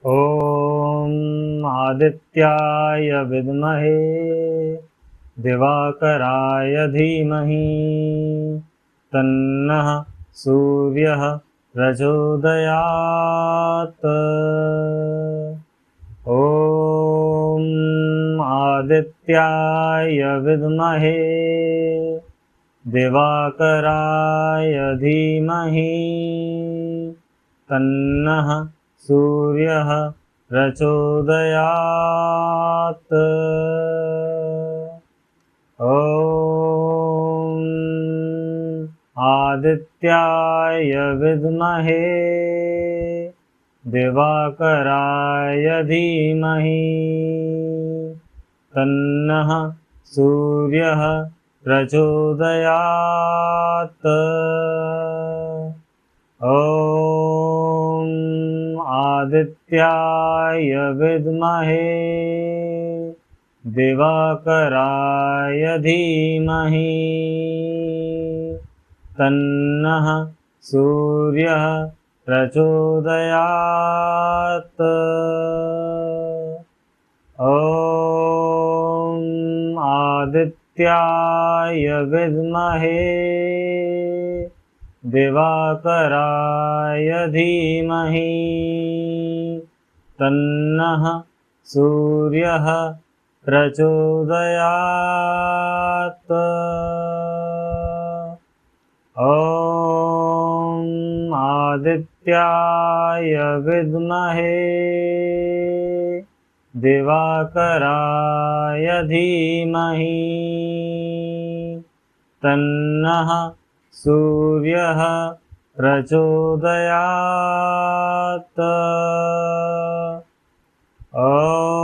ॐ आदित्याय विद्महे दिवाकराय धीमहि तन्नः सूर्यः प्रचोदयात्। ॐ आदित्याय विद्महे दिवाकराय धीमहि तन्नः सूर्यः प्रचोदयात्। ॐ आदित्याय विद्महे दिवाकराय धीमहि तन्नः सूर्यः प्रचोदयात्। ॐ आदित्याय विद्महे दिवाकराय धीमहि तन्नः सूर्यः प्रचोदयात्। ॐ आदित्याय विद्महे दिवाकराय धीमहि तन्नः सूर्यः प्रचोदयात्। ॐ आदित्याय विद्महे दिवाकराय धीमहि तन्नः सूर्यः प्रचोदयात्। ॐ